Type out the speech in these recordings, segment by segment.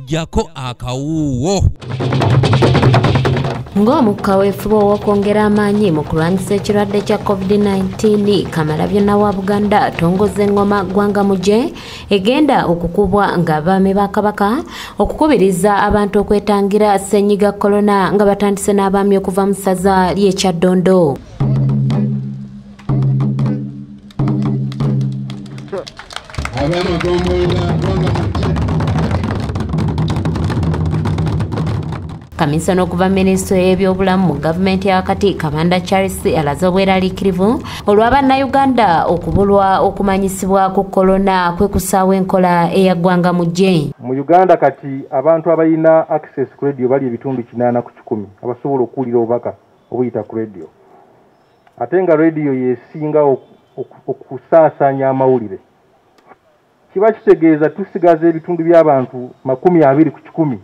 jako akawuwo. Ng'omukka weefuba ow'okwongera amaanyi mu kulwanyisa ekirwadde kya COVID-19 Kamalabyonna wa Buganda tongoza Engoma ggwanga mujje egenda okukubwa ng'abaami ba Kabaka okukubiriza abantu okwetangira ssenyiga korona nga batandise n'abaami okuva mu ssaza ly'e Kyaddondo. Kaminsona okuva minisitule y'ebyobulamu mu gavumenti y'awakati Kabanda Charles alaze obweraliikirivu olwa bannayuganda okubulwa okumanyisibwa ku korona kwekusaawa enkola eya ggwanga mujje. Mu Uganda kati abantu abalina access ku radio bali ebitundu 8 ku 10 abasobola okuwulira obubaka obuyita ku radio. Ate nga radio yesinga okusaasaanya amawulire. Kiba kitegeeza tusigaza ebitundu by'abantu 20 ku 10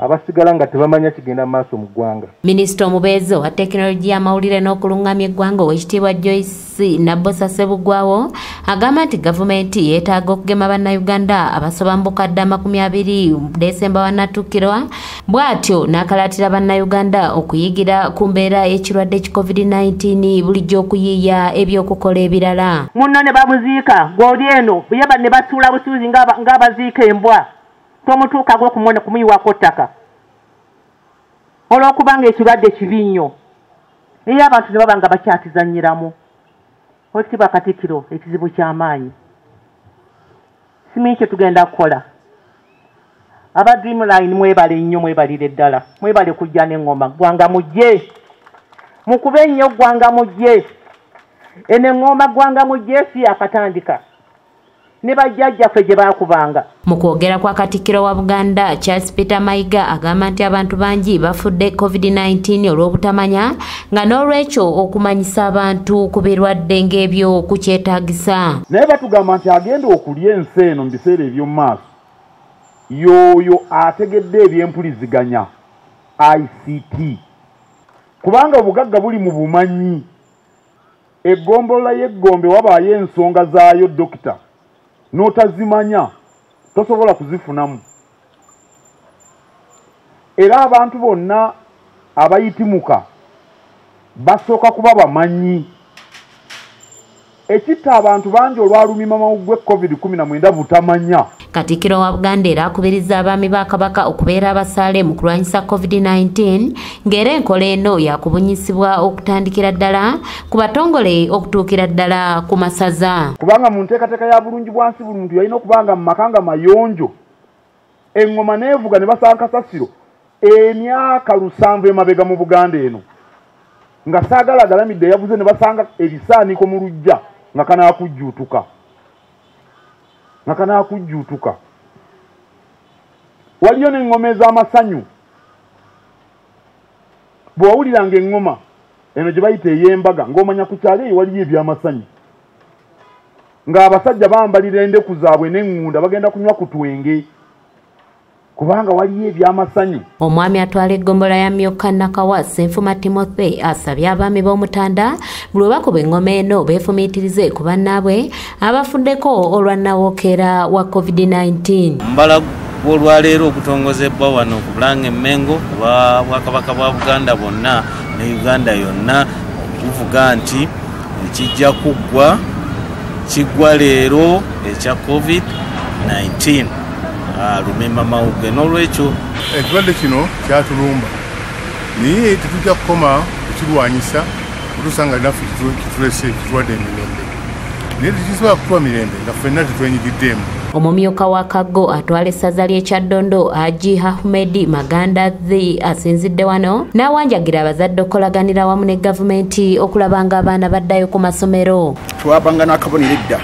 abasigala nga tebamanya kigenda maaso mu ggwanga. Minisita omubeezi wa tekinologiya y'amawulire n'okulungamya eggwanga Oweekitiibwa Joyce Nabbosa Ssebugwawo agamba nti gavumenti yeetaaga okugema bannayuganda abasoba mu bukadde 20 Desemba wannatuukirwa bw'atyo n'akalaatira bannayuganda okuyigira ku mbeera y'ekirwadde ki COVID-19 bulijjo okuyiiya ebyokukola ebirala. Munno ne bamuziika gw'oli eno buyaba ne basuula busuuzi ng'abaziika embwa. Tomutuuka gw'okumwona kumuyiwako ttaka olw'okubanga ekirwadde kibi nnyo era abantu ne baba nga bakyakizannyiramu. Oweekitiibwa Katikkiro ekizibu ky'amaanyi simanyi kye tugenda kukola. Aba Dreamline mwebale nnyo, mwebalire ddala, mwebale kujja n'Engoma ggwanga mujje, mukube nnyo ggwanga mujje. Eno Engoma ggwanga mujje si akatandika ne bajjajjaffe gye baakubanga. Mu kwogera kwa Katikkiro wa Buganda Charles Peter Mayiga agamba nti abantu bangi bafudde COVID-19 olw'obutamanya nga n'olwekyo okumanyisa abantu ku birwadde ng'ebyo kukyetaagisa. Naye batugamba nti agenda okulya ensi eno mu biseera eby'omu maaso y'oyo ategedde ebyempuliziganya ICT, kubanga obugagga buli mu bumanyi. Eggombolola y'eggombe wabaayo ensonga zaayo dokita n'otazimanya tosobola kuzifunamu. Era abantu bonna abayitimuka basooka kuba bamanyi. Ekitta abantu bangi olwalumima mawuggwe COVID-19 butamanya. Katikkiro wa Buganda era akubiriza abaami ba Kabaka okubeera abasaale mu kulwanyisa COVID-19 ng'era enkola eno yakubunyisibwa okutandikira ddala ku batongole okutuukira ddala ku masaza. Kubanga mu nteekateeka ya bulungi bwansi buli muntu yalina okubanga mu makanga mayonjo. Engoma neevuga ne basanga kasasiro emyaka 7 emabega mu Buganda eno. Nga saagala galamidde yavuze ne basanga ebisaaniko mu lujja nga kanaakujjuutuka. Waliyo n'engoma ez'amasanyu. Bw'owuliranga engoma eno gye bayita ey'embaga ng'omanya ku kyalo eyo waliyo ebyamasanyu. Ng'abasajja bambalira endeku zaabwe n'eŋŋunda bagenda kunywa ku twenge. Kubanga waliyo ebyamasanyu. Omwami atwala eggombolola ya Myoka Nakawa Ssenfuma Timothy asabye abaami b'Omutanda buli bakuba engoma eno beefumiitirize ku bannaabwe abafuddeko olwa nnawookera wa COVID-19. Mbala olwaleero okutongozebbwa wano ku Bulange Mmengo wa Bwakabaka bwa Buganda bonna ne Uganda yonna okuvuga nti ekijja kiggwa leero ekya COVID-19. Lumemba mawuge n'olwekyo ekirwadde kino kyatulumba naye tetujja kukoma okirwanyisa otusanga naffe kitulese ekirwadde emirembe naye tekisobola kutuwa mirembe nga ffenna tetwenyigiddemu. Omumyuka wa Kaggo atwala essaza ly'e Kyaddondo Haji Ahmed Magandazi asinzidde wano n'awanjagira abazadde okukolaganira wamu ne gavumenti okulaba nga abaana baddayo ku masomero. Twabanga n'akabonero edda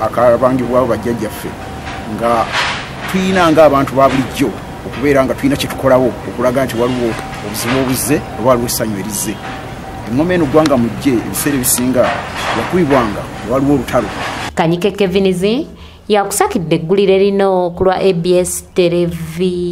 akabangibwawo bajjajjaffe nga tuyina ng'abantu ba bulijjo okubeera nga tuyina kye tukolawo okulaga nti waliwo obuzibu obuzze oba waliwo essanyu erizze. Engoma eno ggwanga mujje ebiseera ebisinga yakubibwanga waliwo olutalo. Kanyike Kevinizi yakusakidde eggulire lino ku lwa ABS Television.